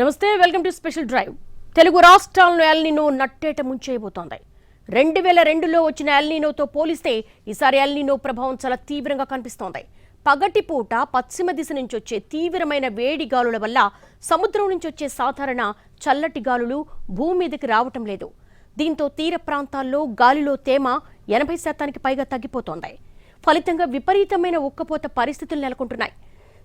నమస్తే, welcome to special drive. Telugu రాష్ట్రాలను El Niño నట్టేట ముంచేయబోతోంది. 2002లో వచ్చిన ఎల్నినోతో పోలిస్తే ఈసారి ఎల్నినో ప్రభావం చాలా తీవ్రంగా కనిపిస్తోంది. పగటిపూట పశ్చిమ దిశ నుంచి వచ్చే తీవ్రమైన వేడి గాలుల వల్ల సముద్రం నుంచి వచ్చే సాధారణ చల్లటి గాలులు భూమి మీదకి రావటం లేదు. దీంతో తీర ప్రాంతాల్లో గాలిలో తేమ 80% పైగా తగ్గిపోతోంది. ఫలితంగా విపరీతమైన ఉక్కపోత పరిస్థితులు నెలకొంటున్నాయి.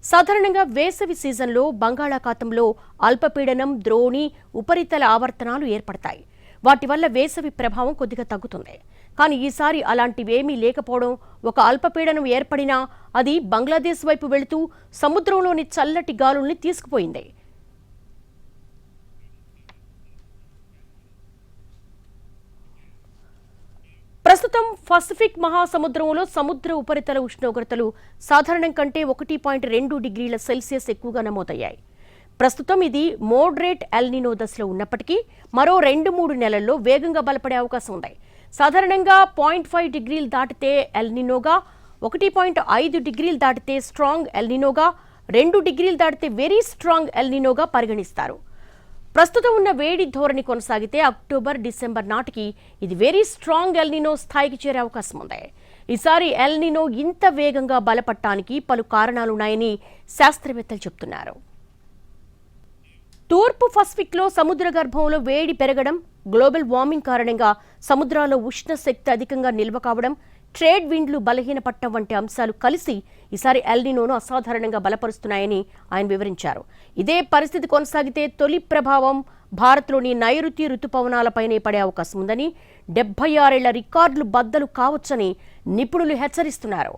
సాధారణంగా వేసవి సీజన్లో బంగాళాఖాతంలో అల్పపీడనం, ద్రోణి, ఉపరితల ఆవర్తనాలు ఏర్పడతాయి. వాటి వల్ల వేసవి ప్రభావం కొద్దిగా తగ్గుతుంది. కానీ ఈసారి అలాంటివేమీ లేకపోవడం, ఒక అల్పపీడనం ఏర్పడినా అది బంగ్లాదేశ్ వైపు వెళుతూ సముద్రంలోని చల్లటి గాలుల్ని తీసుకుపోయింది. ప్రస్తుతం పసిఫిక్ మహాసముద్రంలో సముద్ర ఉపరితల ఉష్ణోగ్రతలు సాధారణం కంటే 1.2 డిగ్రీల సెల్సియస్ ఎక్కువగా నమోదయ్యాయి. ప్రస్తుతం ఇది మోడరేట్ ఎల్నినో దశలో ఉన్నప్పటికీ మరో 2-3 నెలల్లో వేగంగా బలపడే అవకాశం ఉంది. సాధారణంగా 0.5 డిగ్రీలు దాటితే ఎల్నినోగా, 1.5 డిగ్రీలు దాటితే స్ట్రాంగ్ ఎల్నినోగా, 2 డిగ్రీలు దాటితే వెరీ స్ట్రాంగ్ ఎల్నినోగా పరిగణిస్తారు. ప్రస్తుతం ఉన్న వేడి ధోరణి కొనసాగితే అక్టోబర్, డిసెంబర్ నాటికి ఇది వెరీ స్ట్రాంగ్ ఎల్నినో స్థాయికి చేరే అవకాశం ఉంది. ఈసారి ఎల్నినో ఇంత వేగంగా బలపడటానికి పలు కారణాలున్నాయని శాస్త్రవేత్తలు చెబుతున్నారు. తూర్పు పసిఫిక్లో సముద్ర గర్భంలో వేడి పెరగడం, గ్లోబల్ వార్మింగ్ కారణంగా సముద్రాల్లో ఉష్ణ శక్తి అధికంగా నిల్వ కావడం, ట్రేడ్ విండ్లు బలహీనపడటం వంటి అంశాలు కలిసి ఈసారి ఎల్నినోను అసాధారణంగా బలపరుస్తున్నాయని ఆయన వివరించారు. ఇదే పరిస్థితి కొనసాగితే తొలి ప్రభావం భారత్లోని నైరుతి రుతుపవనాలపైనే పడే అవకాశం ఉందని, 76 ఏళ్ల రికార్డులు బద్దలు కావచ్చని నిపుణులు హెచ్చరిస్తున్నారు.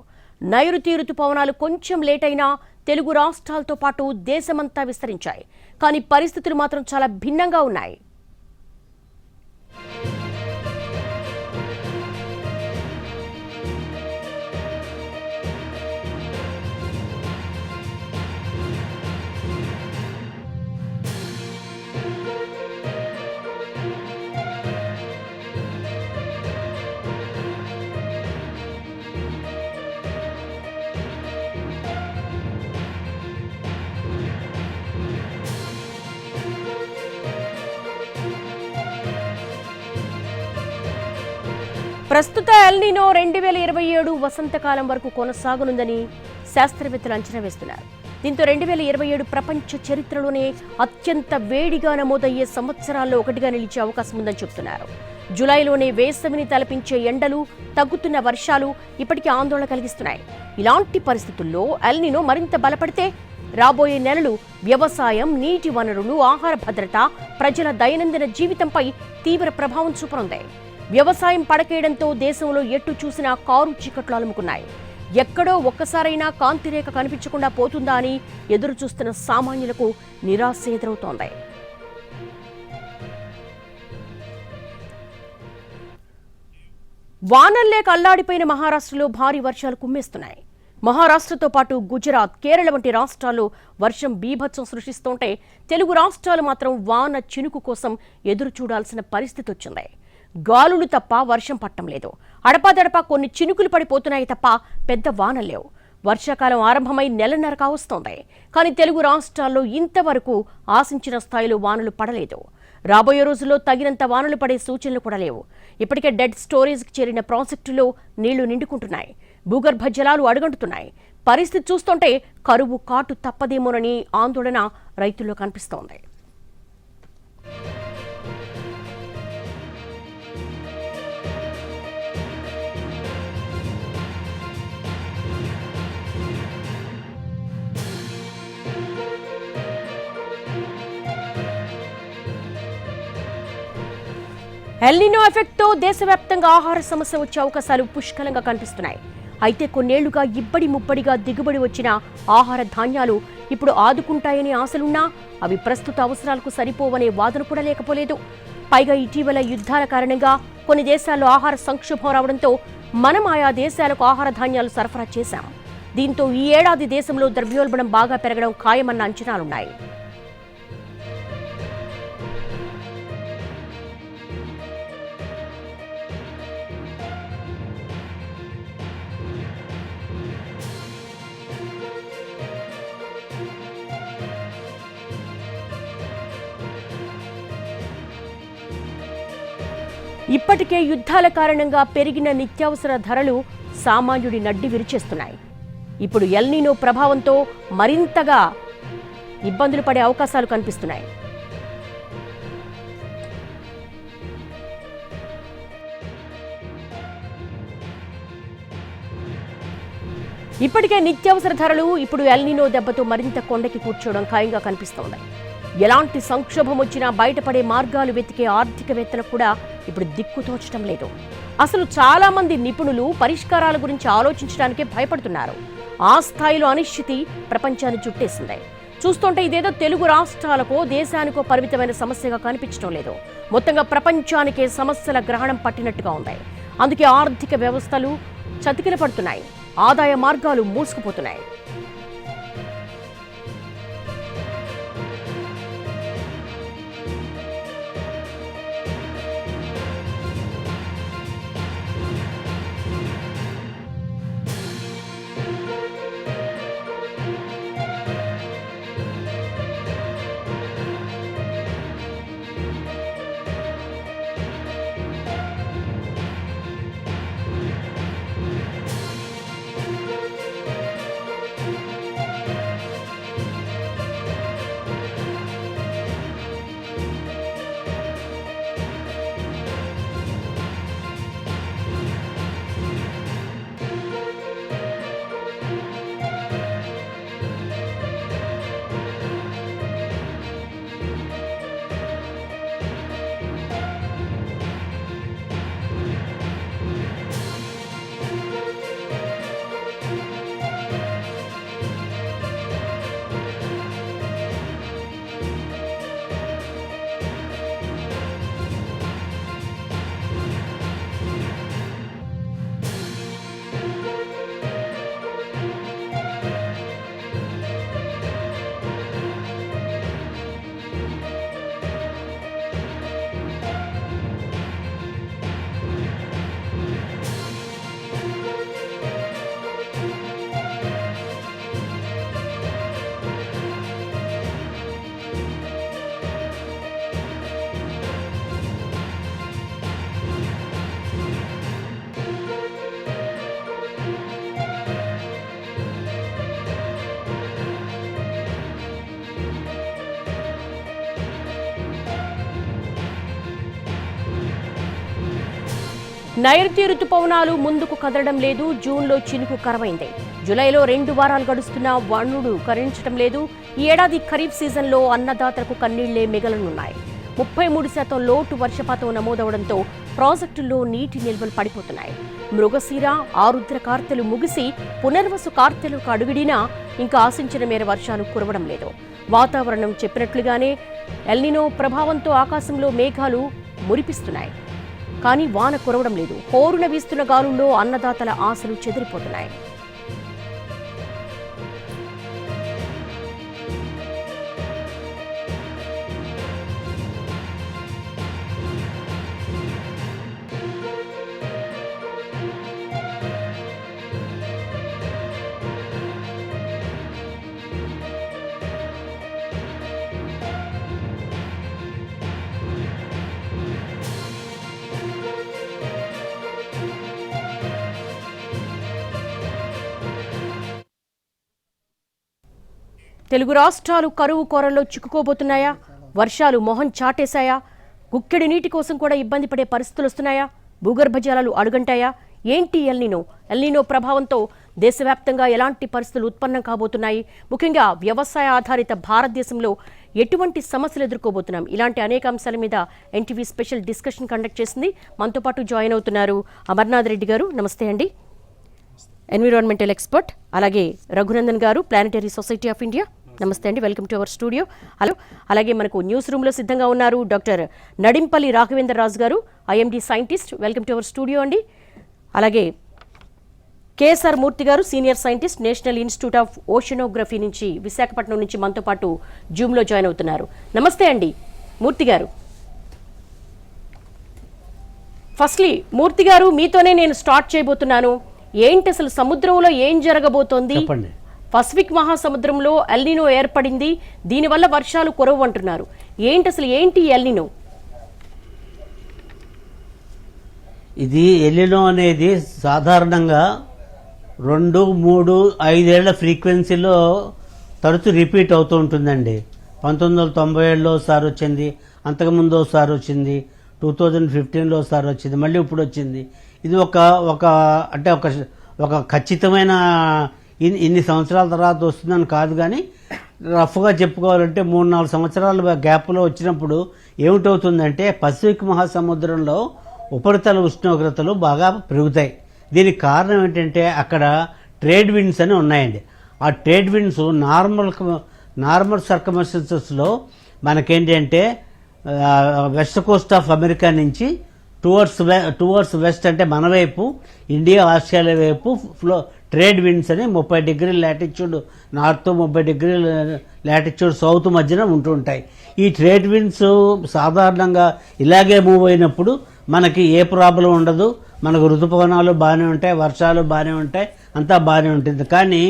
నైరుతి రుతుపవనాలు కొంచెం లేటైనా తెలుగు రాష్ట్రాలతో పాటు దేశమంతా విస్తరించాయి. కానీ పరిస్థితులు మాత్రం చాలా భిన్నంగా ఉన్నాయి. ప్రస్తుత ఎల్నినో 2027 వసంతకాలం వరకు కొనసాగనుందని శాస్త్రవేత్తలు అంచనా వేస్తున్నారు. దీంతో 2027 ప్రపంచ చరిత్రలోనే అత్యంత వేడిగా నమోదయ్యే సంవత్సరాల్లో ఒకటిగా నిలిచే అవకాశం ఉందని చెబుతున్నారు. జూలైలోనే వేసవిని తలపించే ఎండలు, తగ్గుతున్న వర్షాలు ఇప్పటికీ ఆందోళన కలిగిస్తున్నాయి. ఇలాంటి పరిస్థితుల్లో ఎల్నినో మరింత బలపడితే రాబోయే నెలలు వ్యవసాయం, నీటి వనరులు, ఆహార భద్రత, ప్రజల దైనందిన జీవితంపై తీవ్ర ప్రభావం చూపనుంది. వ్యవసాయం పడకేయడంతో దేశంలో ఎటు చూసినా కారు చీకట్లు అలుముకున్నాయి. ఎక్కడో ఒక్కసారైనా కాంతిరేఖ కనిపించకుండా పోతుందా అని ఎదురు చూస్తున్న సామాన్యులకు నిరాశ ఎదురవుతోంది. వానల్లేక అల్లాడిపోయిన మహారాష్ట్రలో భారీ వర్షాలు కుమ్మేస్తున్నాయి. మహారాష్ట్రతో పాటు గుజరాత్, కేరళ వంటి రాష్ట్రాల్లో వర్షం బీభత్సం సృష్టిస్తుంటే తెలుగు రాష్ట్రాలు మాత్రం వాన చినుకు కోసం ఎదురు చూడాల్సిన పరిస్థితి వచ్చింది. గాలులు తప్ప వర్షం పట్టం లేదు. అడపాదడపా కొన్ని చినుకులు పడిపోతున్నాయి తప్ప పెద్ద వానలేవు. వర్షాకాలం ఆరంభమై నెలన్నర కావస్తోంది. కానీ తెలుగు రాష్ట్రాల్లో ఇంతవరకు ఆశించిన స్థాయిలో వానలు పడలేదు. రాబోయే రోజుల్లో తగినంత వానలు పడే సూచనలు కూడా లేవు. ఇప్పటికే డెడ్ స్టోరేజ్కి చేరిన ప్రాజెక్టులో నీళ్లు నిండుకుంటున్నాయి. భూగర్భ జలాలు అడుగంటున్నాయి. పరిస్థితి చూస్తుంటే కరువు కాటు తప్పదేమోనని ఆందోళన రైతుల్లో కనిపిస్తోంది. ఎల్నినో ఎఫెక్ట్తో దేశవ్యాప్తంగా ఆహార సమస్య వచ్చే అవకాశాలు పుష్కలంగా కనిపిస్తున్నాయి. అయితే కొన్నేళ్లుగా ఇబ్బడి ముబ్బడిగా దిగుబడి వచ్చిన ఆహార ధాన్యాలు ఇప్పుడు ఆదుకుంటాయని ఆశలున్నా అవి ప్రస్తుత అవసరాలకు సరిపోవనే వాదన కూడా లేకపోలేదు. పైగా ఇటీవల యుద్ధాల కారణంగా కొన్ని దేశాల్లో ఆహార సంక్షోభం రావడంతో మనం ఆయా దేశాలకు ఆహార ధాన్యాలు సరఫరా చేశాం. దీంతో ఈ ఏడాది దేశంలో ద్రవ్యోల్బణం బాగా పెరగడం ఖాయమన్న అంచనాలున్నాయి. ఇప్పటికే యుద్ధాల కారణంగా పెరిగిన నిత్యావసర ధరలు సామాన్యుడి నడ్డి విరిచేస్తున్నాయి. ఇప్పుడు ఎల్ నీనో ప్రభావంతో మరింతగా ఇబ్బందులు పడే అవకాశాలు కనిపిస్తున్నాయి. ఇప్పటికే నిత్యావసర ధరలు ఇప్పుడు ఎల్ నీనో దెబ్బతో మరింత కొండకి కూర్చోవడం ఖాయంగా కనిపిస్తోంది. ఎలాంటి సంక్షోభం వచ్చినా బయటపడే మార్గాలు వెతికే ఆర్థికవేత్తలకు కూడా ఇప్పుడు దిక్కు తోచడం లేదు. అసలు చాలా మంది నిపుణులు పరిష్కారాల గురించి ఆలోచించడానికే భయపడుతున్నారు. ఆ స్థాయిలో అనిశ్చితి ప్రపంచాన్ని చుట్టేసింది. చూస్తుంటే ఇదేదో తెలుగు రాష్ట్రాలకో దేశానికో పరిమితమైన సమస్యగా కనిపించడం లేదు. మొత్తంగా ప్రపంచానికే సమస్యల గ్రహణం పట్టినట్టుగా ఉంది. అందుకే ఆర్థిక వ్యవస్థలు చతికిల పడుతున్నాయి, ఆదాయ మార్గాలు మూసుకుపోతున్నాయి. నైరుతి రుతుపవనాలు ముందుకు కదలడం లేదు. జూన్లో చినుకు కరవైంది. జూలైలో 2 వారాలు గడుస్తున్నా వణుడు కరించడం లేదు. ఈ ఏడాది ఖరీఫ్ సీజన్లో అన్నదాతలకు కన్నీళ్లే మిగలనున్నాయి. 33% లోటు వర్షపాతం నమోదవడంతో ప్రాజెక్టుల్లో నీటి నిల్వలు పడిపోతున్నాయి. మృగశిర, ఆరుద్ర కార్తెలు ముగిసి పునర్వసు కార్తెలకు అడుగిడినా ఇంకా ఆశించిన మేర వర్షాలు కురవడం లేదు. వాతావరణం చెప్పినట్లుగానే ఎల్ నీనో ప్రభావంతో ఆకాశంలో మేఘాలు మురిపిస్తున్నాయి. కానీ వాన కురవడం లేదు. హోరున వీస్తున్న గాలుల్లో అన్నదాతల ఆశలు చెదిరిపోతున్నాయి. తెలుగు రాష్ట్రాలు కరువు కోరల్లో చిక్కుకోబోతున్నాయా? వర్షాలు మొహం చాటేశాయా? గుక్కెడి నీటి కోసం కూడా ఇబ్బంది పడే పరిస్థితులు వస్తున్నాయా? భూగర్భ జలాలు అడుగంటాయా? ఏంటి ఎల్ నీనో? ఎల్ నీనో ప్రభావంతో దేశవ్యాప్తంగా ఎలాంటి పరిస్థితులు ఉత్పన్నం కాబోతున్నాయి? ముఖ్యంగా వ్యవసాయ ఆధారిత భారతదేశంలో ఎటువంటి సమస్యలు ఎదుర్కోబోతున్నాం? ఇలాంటి అనేక అంశాల మీద ఎన్టీవీ స్పెషల్ డిస్కషన్ కండక్ట్ చేసింది. మనతో పాటు జాయిన్ అవుతున్నారు అమర్నాథ్ రెడ్డి గారు. నమస్తే అండి. Environmental expert. అలాగే రఘునందన్ గారు, ప్లానెటరీ సొసైటీ ఆఫ్ ఇండియా. నమస్తే అండి, welcome to our studio. Hello. అలాగే మనకు న్యూస్ రూమ్లో సిద్ధంగా ఉన్నారు డాక్టర్ నడింపల్లి రాఘవేంద్ర రాజు గారు, IMD scientist. Welcome to our studio అండి. అలాగే కేఎస్ఆర్ మూర్తి గారు, senior scientist, national institute of oceanography నుంచి విశాఖపట్నం నుంచి మనతో పాటు జూమ్లో జాయిన్ అవుతున్నారు. నమస్తే అండి మూర్తి గారు. ఫస్ట్లీ మూర్తి గారు, మీతోనే నేను స్టార్ట్ చేయబోతున్నాను. ఏంటి అసలు సముద్రంలో ఏం జరగబోతోంది? పసిఫిక్ మహాసముద్రంలో ఎల్ నీనో ఏర్పడింది, దీనివల్ల వర్షాలు కురవు అంటున్నారు. ఏంటి అసలు ఏంటి ఎల్ నీనో? ఇది ఎల్లినో అనేది సాధారణంగా 2, 3, 5 ఏళ్ల ఫ్రీక్వెన్సీలో తరచు రిపీట్ అవుతూ ఉంటుందండి. 1997లో ఒకసారి వచ్చింది, అంతకుముందు ఒకసారి వచ్చింది, 2015లో ఒకసారి వచ్చింది, మళ్ళీ ఇప్పుడు వచ్చింది. ఇది అంటే ఒక ఖచ్చితమైన ఇన్ని సంవత్సరాల తర్వాత వస్తుందని కాదు, కానీ రఫ్గా చెప్పుకోవాలంటే 3-4 సంవత్సరాల గ్యాప్లో వచ్చినప్పుడు ఏమిటవుతుందంటే పసిఫిక్ మహాసముద్రంలో ఉపరితల ఉష్ణోగ్రతలు బాగా పెరుగుతాయి. దీనికి కారణం ఏంటంటే అక్కడ ట్రేడ్ విండ్స్ అని ఉన్నాయండి. ఆ ట్రేడ్ విండ్స్ నార్మల్ సర్కమ్స్టెన్సెస్లో మనకేంటంటే వెస్ట్ కోస్ట్ ఆఫ్ అమెరికా నుంచి టువర్డ్స్ వెస్ట్ అంటే మన వైపు ఇండియా ఆస్ట్రేలియా వైపు ట్రేడ్ విండ్స్ అని 30 డిగ్రీల లాటిట్యూడ్ నార్త్, 30 డిగ్రీల లాటిట్యూడ్ సౌత్ మధ్యన ఉంటూ ఉంటాయి. ఈ ట్రేడ్ విండ్స్ సాధారణంగా ఇలాగే మూవ్ అయినప్పుడు మనకి ఏ ప్రాబ్లం ఉండదు, మనకు ఋతుపవనాలు బాగానే ఉంటాయి, వర్షాలు బాగానే ఉంటాయి, అంతా బాగానే ఉంటుంది. కానీ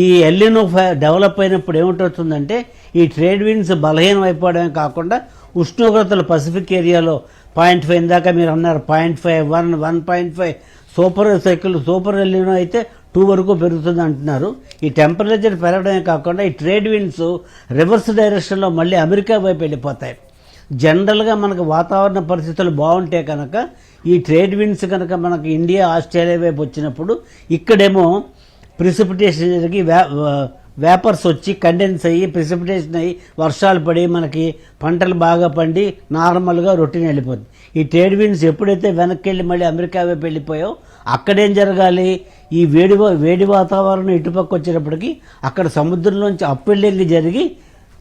ఈ ఎల్లినో డెవలప్ అయినప్పుడు ఏమిటవుతుందంటే ఈ ట్రేడ్ విండ్స్ బలహీనం అయిపోవడమే కాకుండా ఉష్ణోగ్రతలు పసిఫిక్ ఏరియాలో 0.5 ఇందాక మీరు అన్నారు 0.5, 1.5 సూపర్ ఎల్లినో అయితే 2 వరకు పెరుగుతుంది అంటున్నారు. ఈ టెంపరేచర్ పెరగడమే కాకుండా ఈ ట్రేడ్ విండ్స్ రివర్స్ డైరెక్షన్లో మళ్ళీ అమెరికా వైపు వెళ్ళిపోతాయి. జనరల్గా మనకు వాతావరణ పరిస్థితులు బాగుంటే కనుక ఈ ట్రేడ్ విండ్స్ కనుక మనకు ఇండియా ఆస్ట్రేలియా వైపు వచ్చినప్పుడు ఇక్కడేమో ప్రిసిపిటేషన్ జరిగి వేపర్స్ వచ్చి కండెన్స్ అయ్యి ప్రిసిపిటేషన్ అయ్యి వర్షాలు పడి మనకి పంటలు బాగా పండి నార్మల్గా రొటీన్ వెళ్ళిపోతుంది. ఈ ట్రేడ్ విండ్స్ ఎప్పుడైతే వెనక్కి వెళ్ళి మళ్ళీ అమెరికా వైపు వెళ్ళిపోయాయో అక్కడేం జరగాలి, ఈ వేడి వాతావరణం ఇటుపక్క వచ్చేటప్పటికి అక్కడ సముద్రంలోంచి అప్పెళ్ళింగ్ జరిగి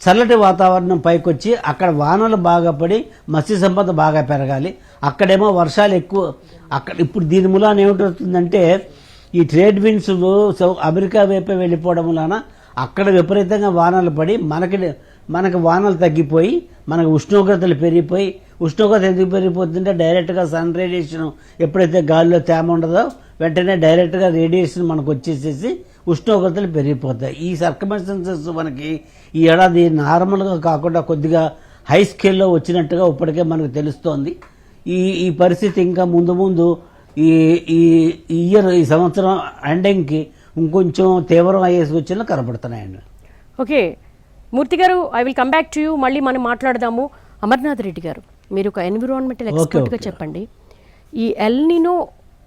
చల్లటి వాతావరణం పైకి వచ్చి అక్కడ వానలు బాగా పడి మత్స్య సంపద బాగా పెరగాలి. అక్కడేమో వర్షాలు ఎక్కువ. ఇప్పుడు దీని మూలాన ఏమిటవుతుందంటే ఈ ట్రేడ్ విండ్స్ అమెరికా వైపే వెళ్ళిపోవడం వలన అక్కడ విపరీతంగా వానలు పడి మనకి వానలు తగ్గిపోయి మనకు ఉష్ణోగ్రతలు పెరిగిపోయి, ఉష్ణోగ్రత ఎందుకు పెరిగిపోతుందంటే డైరెక్ట్గా సన్ రేడియేషన్ ఎప్పుడైతే గాలిలో తేమ ఉండదో వెంటనే డైరెక్ట్గా రేడియేషన్ మనకు వచ్చేసేసి ఉష్ణోగ్రతలు పెరిగిపోతాయి. ఈ సర్కమ్స్టెన్సెస్ మనకి ఈ ఏడాది నార్మల్గా కాకుండా కొద్దిగా హై స్కేల్లో వచ్చినట్టుగా ఇప్పటికే మనకు తెలుస్తోంది. ఈ పరిస్థితి ఇంకా ముందు ఈ సంవత్సరం ఎండింగ్కి ఇంకొంచెం తీవ్రం అయ్యే సూచనలు కనబడుతున్నాయండి. ఓకే మూర్తి గారు, I will come back to you. మళ్ళీ మనం మాట్లాడదాము. అమర్నాథ్ రెడ్డి గారు, మీరు ఒక ఎన్విరాన్మెంటల్ ఎక్స్పర్ట్గా చెప్పండి. ఈ ఎల్నినో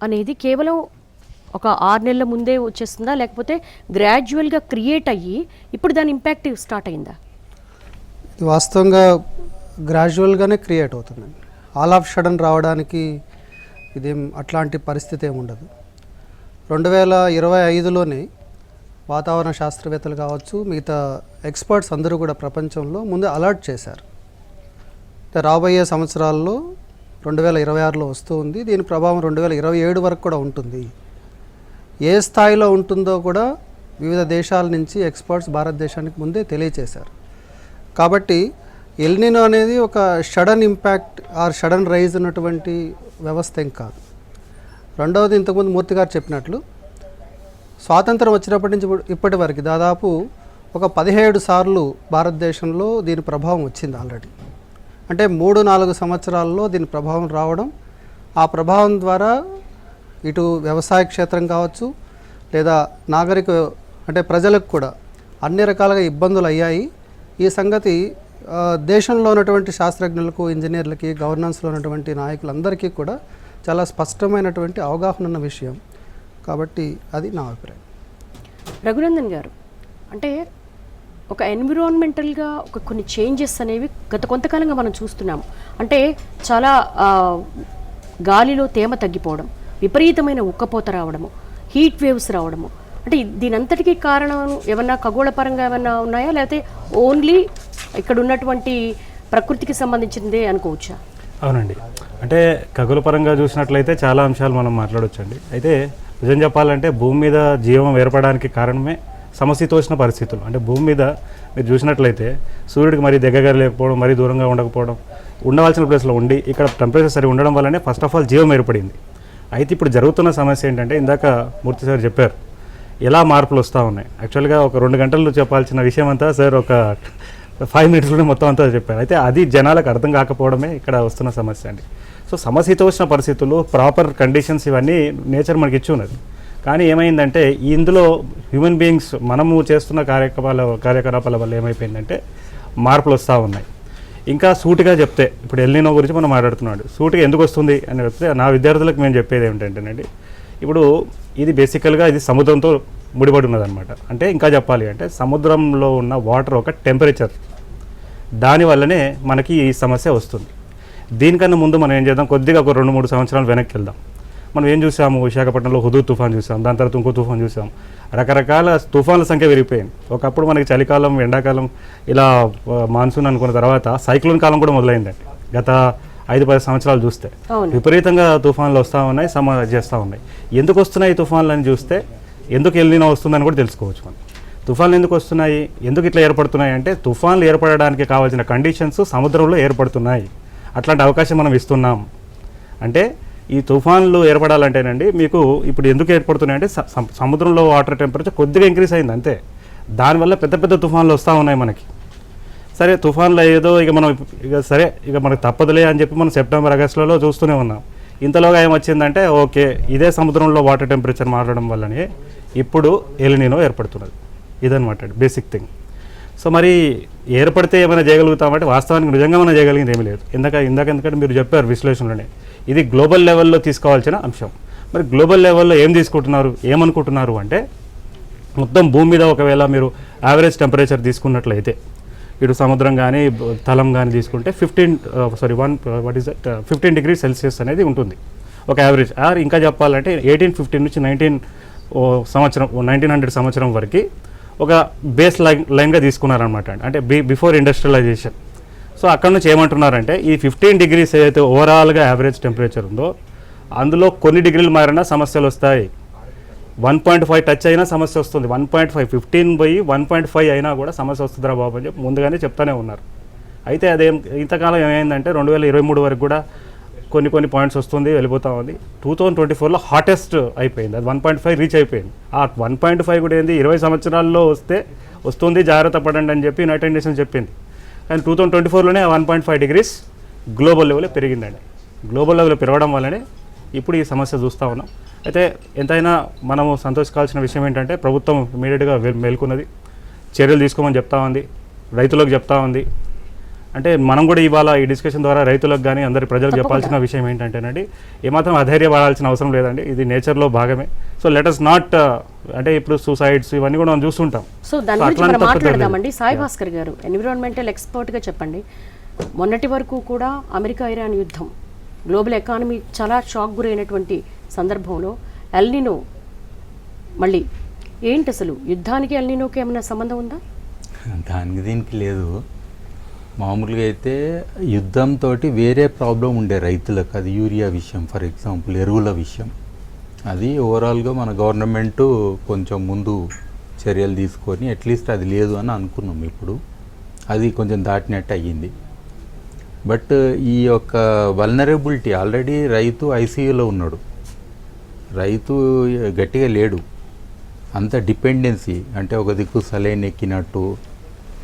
అనేది కేవలం ఒక 6 నెలల ముందే వచ్చేస్తుందా, లేకపోతే గ్రాడ్యువల్గా క్రియేట్ అయ్యి ఇప్పుడు దాని ఇంపాక్ట్ స్టార్ట్ అయిందా? ఇది వాస్తవంగా గ్రాడ్యువల్గానే క్రియేట్ అవుతుందండి. ఆల్ ఆఫ్ సడన్ రావడానికి ఇదేం అట్లాంటి పరిస్థితి ఏమి ఉండదు. 2025లోనే వాతావరణ శాస్త్రవేత్తలు కావచ్చు, మిగతా ఎక్స్పర్ట్స్ అందరూ కూడా ప్రపంచంలో ముందే అలర్ట్ చేశారు. రాబోయే సంవత్సరాల్లో 2026లో వస్తూ ఉంది, దీని ప్రభావం 2027 వరకు కూడా ఉంటుంది. ఏ స్థాయిలో ఉంటుందో కూడా వివిధ దేశాల నుంచి ఎక్స్పర్ట్స్ భారతదేశానికి ముందే తెలియచేశారు. కాబట్టి ఎల్నినో అనేది ఒక sudden impact or sudden rise ఉన్నటువంటి వ్యవస్థ ఏం కాదు. రెండవది, ఇంతకుముందు మూర్తి గారు చెప్పినట్లు స్వాతంత్రం వచ్చినప్పటి నుంచి ఇప్పటి వరకు దాదాపు ఒక 17 సార్లు భారతదేశంలో దీని ప్రభావం వచ్చింది ఆల్రెడీ. అంటే 3-4 సంవత్సరాల్లో దీని ప్రభావం రావడం, ఆ ప్రభావం ద్వారా ఇటు వ్యవసాయ క్షేత్రం కావచ్చు లేదా అంటే ప్రజలకు కూడా అన్ని రకాలుగా ఇబ్బందులు అయ్యాయి. ఈ సంగతి దేశంలో ఉన్నటువంటి శాస్త్రజ్ఞులకు, ఇంజనీర్లకి, గవర్నెన్స్లో ఉన్నటువంటి నాయకులందరికీ కూడా చాలా స్పష్టమైనటువంటి అవగాహన ఉన్న విషయం. కాబట్టి అది నా అభిప్రాయం. రఘునందన్ గారు, అంటే ఒక ఎన్విరాన్మెంటల్గా కొన్ని చేంజెస్ అనేవి గత కొంతకాలంగా మనం చూస్తున్నాము. అంటే చాలా గాలిలో తేమ తగ్గిపోవడం, విపరీతమైన ఉక్కపోత రావడము, హీట్ వేవ్స్ రావడము, అంటే దీనంతటికీ కారణం ఏమన్నా ఖగోళపరంగా ఏమన్నా ఉన్నాయా, లేకపోతే ఓన్లీ ఇక్కడ ఉన్నటువంటి ప్రకృతికి సంబంధించిందే అనుకోవచ్చా? అవునండి, అంటే ఖగోళపరంగా చూసినట్లయితే చాలా అంశాలు మనం మాట్లాడవచ్చండి. అయితే నిజం చెప్పాలంటే భూమి మీద జీవం ఏర్పడడానికి కారణమే సమశీతోష్ణ పరిస్థితులు. అంటే భూమి మీద మీరు చూసినట్లయితే సూర్యుడికి మరీ దగ్గరగా లేకపోవడం, మరీ దూరంగా ఉండకపోవడం, ఉండవలసిన ప్లేస్లో ఉండి ఇక్కడ టెంపరేచర్ సరి ఉండడం వల్లనే ఫస్ట్ ఆఫ్ ఆల్ జీవం ఏర్పడింది. అయితే ఇప్పుడు జరుగుతున్న సమస్య ఏంటంటే, ఇందాక మూర్తి సార్ చెప్పారు ఎలా మార్పులు వస్తూ ఉన్నాయి. యాక్చువల్గా ఒక 2 గంటల్లో చెప్పాల్సిన విషయం అంతా సార్ ఒక 5 మినిట్స్లోనే మొత్తం అంతా చెప్పారు. అయితే అది జనాలకు అర్థం కాకపోవడమే ఇక్కడ వస్తున్న సమస్య అండి. సో సమశీతోష్ణ పరిస్థితులు, ప్రాపర్ కండిషన్స్ ఇవన్నీ నేచర్ మనకి ఇచ్చి ఉన్నది. కానీ ఏమైందంటే ఇందులో హ్యూమన్ బీయింగ్స్ మనము చేస్తున్న కార్యకలాపాల వల్ల ఏమైపోయిందంటే మార్పులు వస్తూ ఉన్నాయి. ఇంకా సూటిగా చెప్తే ఇప్పుడు ఎల్నినో గురించి మనం మాట్లాడుతున్నాడు. సూటిగా ఎందుకు వస్తుంది అని చెప్తే నా విద్యార్థులకు మేము చెప్పేది ఏమిటంటేనండి, ఇప్పుడు ఇది బేసికల్గా ఇది సముద్రంతో ముడిపడి ఉన్నదన్నమాట. అంటే ఇంకా చెప్పాలి అంటే సముద్రంలో ఉన్న వాటర్ ఒక టెంపరేచర్, దానివల్లనే మనకి ఈ సమస్య వస్తుంది. దీనికన్నా ముందు మనం ఏం చేద్దాం, కొద్దిగా ఒక 2-3 సంవత్సరాలు వెనక్కి వెళ్దాం. మనం ఏం చూసాము, విశాఖపట్నంలో హుదూద్ తుఫాన్ చూసాం, దాని తర్వాత ఇంకో తుఫాన్ చూసాం. రకరకాల తుఫాన్ల సంఖ్య పెరిగిపోయింది. ఒకప్పుడు మనకి చలికాలం, ఎండాకాలం ఇలా మాన్సూన్ అనుకున్న తర్వాత సైక్లోన్ కాలం కూడా మొదలైందండి. గత 5-10 సంవత్సరాలు చూస్తే విపరీతంగా తుఫాన్లు వస్తూ ఉన్నాయి, చేస్తూ ఉన్నాయి. ఎందుకు వస్తున్నాయి ఈ తుఫాన్లు అని చూస్తే ఎందుకు ఎల్నినో వస్తుందని కూడా తెలుసుకోవచ్చు మనం. తుఫాన్లు ఎందుకు వస్తున్నాయి, ఎందుకు ఇట్లా ఏర్పడుతున్నాయి అంటే తుఫాన్లు ఏర్పడడానికి కావాల్సిన కండిషన్స్ సముద్రంలో ఏర్పడుతున్నాయి. అట్లాంటి అవకాశం మనం ఇస్తున్నాం. అంటే ఈ తుఫాన్లు ఏర్పడాలంటేనండి మీకు ఇప్పుడు ఎందుకు ఏర్పడుతున్నాయంటే సముద్రంలో వాటర్ టెంపరేచర్ కొద్దిగా ఇంక్రీజ్ అయింది అంతే. దానివల్ల పెద్ద పెద్ద తుఫాన్లు వస్తూ ఉన్నాయి మనకి. సరే తుఫాన్లు ఏదో ఇక మనం ఇక మనకు తప్పదులే అని చెప్పి మనం సెప్టెంబర్, ఆగస్టులలో చూస్తూనే ఉన్నాం. ఇంతలోగా ఏమొచ్చిందంటే ఓకే ఇదే సముద్రంలో వాటర్ టెంపరేచర్ మారడం వల్లనే ఇప్పుడు ఎల్నినో ఏర్పడుతున్నది. ఇదనమాట బేసిక్ థింగ్. సో మరి ఏర్పడితే ఏమైనా చేయగలుగుతామంటే వాస్తవానికి నిజంగా మనం చేయగలిగింది ఏమీ లేదు. ఎందుకంటే మీరు చెప్పారు విశ్లేషణలోనే ఇది గ్లోబల్ లెవెల్లో తీసుకోవాల్సిన అంశం. మరి గ్లోబల్ లెవెల్లో ఏమనుకుంటున్నారు అంటే మొత్తం భూమి మీద ఒకవేళ మీరు యావరేజ్ టెంపరేచర్ తీసుకున్నట్లయితే ఇటు సముద్రం కానీ తలం కానీ తీసుకుంటే 15 డిగ్రీ సెల్సియస్ అనేది ఉంటుంది ఒక యావరేజ్. ఇంకా చెప్పాలంటే 1850 నుంచి 1900 సంవత్సరం వరకు ఒక బేస్ లైన్గా తీసుకున్నారనమాట. అంటే బిఫోర్ ఇండస్ట్రియలైజేషన్. సో అక్కడ నుంచి ఏమంటున్నారంటే ఈ 15 డిగ్రీస్ ఏదైతే ఓవరాల్గా యావరేజ్ టెంపరేచర్ ఉందో అందులో కొన్ని డిగ్రీలు మారినా సమస్యలు వస్తాయి. 1.5 టచ్ అయినా సమస్య వస్తుంది. 1.5 15 పోయి 1.5 అయినా కూడా సమస్య వస్తుందిరా బాబు అని చెప్పి ముందుగానే చెప్తానే ఉన్నారు. అయితే అదేం ఇంతకాలం ఏమైందంటే 2023 వరకు కూడా కొన్ని పాయింట్స్ వస్తుంది, వెళ్ళిపోతూ ఉంది. 2024లో హాటెస్ట్ అయిపోయింది. అది 1.5 రీచ్ అయిపోయింది. ఆ 1.5 కూడా ఏంది 20 సంవత్సరాల్లో వస్తుంది జాగ్రత్త పడండి అని చెప్పి యునైటెడ్ నేషన్స్ చెప్పింది. కానీ 2024లోనే 1.5 డిగ్రీస్ గ్లోబల్ లెవెల్లో పెరిగిందండి. గ్లోబల్ లెవెల్లో పెరగడం వల్లనే ఇప్పుడు ఈ సమస్య చూస్తూ ఉన్నాం. అయితే ఎంతైనా మనము సంతోషించాల్సిన విషయం ఏంటంటే ప్రభుత్వం ఇమీడియట్గా మేల్కొన్నది, చర్యలు తీసుకోమని చెప్తా ఉంది, రైతులకు చెప్తా ఉంది. అంటే మనం కూడా ఇవాళ ఈ డిస్కషన్ ద్వారా రైతులకు కానీ అందరి ప్రజలకు చెప్పాల్సిన విషయం ఏంటంటేనండి ఏమాత్రం అధైర్యపడాల్సిన అవసరం లేదండి. ఇది నేచర్లో భాగమే. సో లెట్ అస్ నాట్ అంటే ఇప్పుడు సూసైడ్స్ ఇవన్నీ కూడా మనం చూస్తుంటాం. సో దాని గురించి మనం మాట్లాడదామండి. సాయి భాస్కర్ గారు ఎన్విరాన్మెంటల్ ఎక్స్పర్ట్గా చెప్పండి. మొన్నటి వరకు కూడా అమెరికా ఇరాన్ యుద్ధం గ్లోబల్ ఎకానమీ చాలా షాక్ గురైనటువంటి సందర్భంలో ఎల్నినో మళ్ళీ ఏంటి అసలు యుద్ధానికి ఎల్నినోకి ఏమైనా సంబంధం ఉందా? దానికి దీనికి లేదు. మామూలుగా అయితే యుద్ధంతో వేరే ప్రాబ్లం ఉండే రైతులకు, అది యూరియా విషయం ఫర్ ఎగ్జాంపుల్, ఎరువుల విషయం. అది ఓవరాల్గా మన గవర్నమెంటు కొంచెం ముందు చర్యలు తీసుకొని అట్లీస్ట్ అది లేదు అని అనుకున్నాం. ఇప్పుడు అది కొంచెం దాటినట్టు అయ్యింది. బట్ ఈ యొక్క వల్నరబిలిటీ ఆల్రెడీ రైతు ఐసీయూలో ఉన్నాడు, రైతు గట్టిగా లేడు. అంత డిపెండెన్సీ అంటే ఒక దిక్కు సలైన్ ఎక్కినట్టు.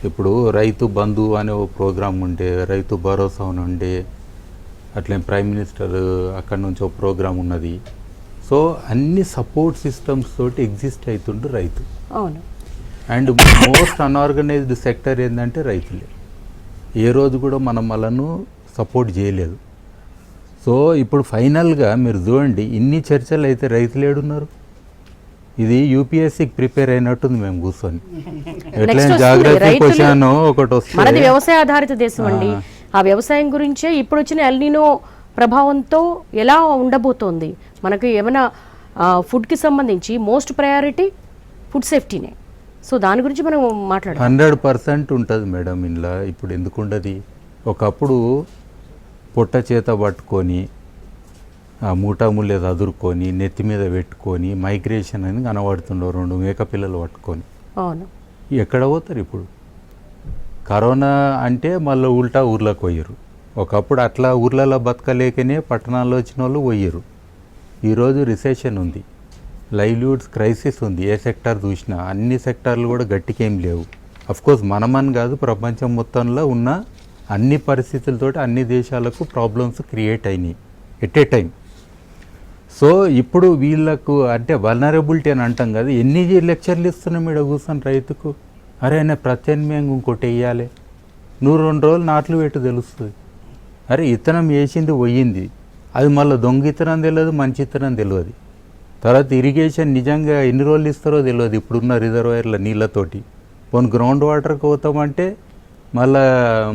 ఇప్పుడు రైతు బంధు అనే ఒక ప్రోగ్రామ్ ఉండే, రైతు భరోసా అని ఉండే, అట్లే ప్రైమ్ మినిస్టర్ అక్కడ నుంచి ఒక ప్రోగ్రామ్ ఉన్నది. సో అన్ని సపోర్ట్ సిస్టమ్స్ తోటి ఎగ్జిస్ట్ అవుతుండు రైతు. అవును. అండ్ మోస్ట్ అన్ఆర్గనైజ్డ్ సెక్టర్ ఏంటంటే రైతులే. ఏ రోజు కూడా మనం వాళ్ళను సపోర్ట్ చేయలేదు. సో ఇప్పుడు ఫైనల్గా మీరు చూడండి, ఇన్ని చర్చలు అయితే రైతులు ఏడున్నారు. ఇది యూపీఎస్సీకి ప్రిపేర్ అయినట్టుంది. మేము కూర్చొని ఎట్లయినా జాగ్రత్త క్వశ్చన్ ఒకటి వస్తుంది. మనది వ్యవసాయ ఆధారిత దేశం అండి. ఆ వ్యవసాయం గురించే ఇప్పుడు వచ్చిన ఎల్నినో ప్రభావంతో ఎలా ఉండబోతోంది, మనకి ఏమైనా ఫుడ్కి సంబంధించి మోస్ట్ ప్రయారిటీ ఫుడ్ సేఫ్టీనే. సో దాని గురించి మనం మాట్లాడాలి. 100% ఉంటుంది మేడం ఇంట్లో. ఇప్పుడు ఎందుకు ఉండదు? ఒకప్పుడు పొట్ట చేత పట్టుకొని మూటాముళ్ళే చదురుకొని నెత్తి మీద పెట్టుకొని మైగ్రేషన్ అని కనబడుతుండవు, 2 మేక పిల్లలు పట్టుకొని. అవును. ఎక్కడ పోతారు ఇప్పుడు? కరోనా అంటే మళ్ళీ ఉల్టా ఊర్లోకి పోయారు. ఒకప్పుడు అట్లా ఊర్లలో బతకలేకనే పట్టణాల్లో వచ్చిన వాళ్ళు పోయారు. ఈరోజు రిసెషన్ ఉంది, లైవ్లీవుడ్స్ క్రైసిస్ ఉంది. ఏ సెక్టార్ చూసినా అన్ని సెక్టార్లు కూడా గట్టికేం లేవు. అఫ్కోర్స్ మనమని కాదు, ప్రపంచం మొత్తంలో ఉన్న అన్ని పరిస్థితులతోటి అన్ని దేశాలకు ప్రాబ్లమ్స్ క్రియేట్ అయినాయి. At a time. సో ఇప్పుడు వీళ్ళకు అంటే వల్నరబిలిటీ అని అంటాం కదా, ఎన్ని లెక్చర్లు ఇస్తున్నాం ఇక్కడ కూర్చొని రైతుకు. అరే ఆయన ప్రత్యామ్నాయంగా ఇంకోటి వేయాలి, 102 రోజులు నాట్లు పెట్టి తెలుస్తుంది. అరే ఇత్తనం వేసింది పోయింది, అది మళ్ళీ దొంగ ఇత్తనం తెలియదు, మంచి ఇత్తనం తెలియదు. తర్వాత ఇరిగేషన్ నిజంగా ఎన్ని రోజులు ఇస్తారో తెలియదు ఇప్పుడున్న రిజర్వాయర్ల నీళ్ళతోటి. పోనీ గ్రౌండ్ వాటర్కి పోతామంటే మళ్ళీ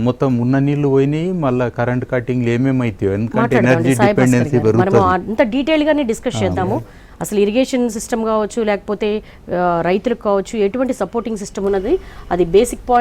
మొత్తం ఉన్న నీళ్లు పోయినాయి, మళ్ళీ కరెంట్ కటింగ్లు ఏమేమి అవుతాయో, ఎందుకంటే ఎనర్జీ డిపెండెన్సీ మనం పెరుగుతుంది. అంత డీటెయిల్ గానే డిస్కస్ చేద్దాము. అసలు ఇరిగేషన్ సిస్టమ్ కావచ్చు, లేకపోతే రైతులకు కావచ్చు, ఎటువంటి సపోర్టింగ్ సిస్టమ్ ఉన్నది, అది బేసిక్ పాయింట్.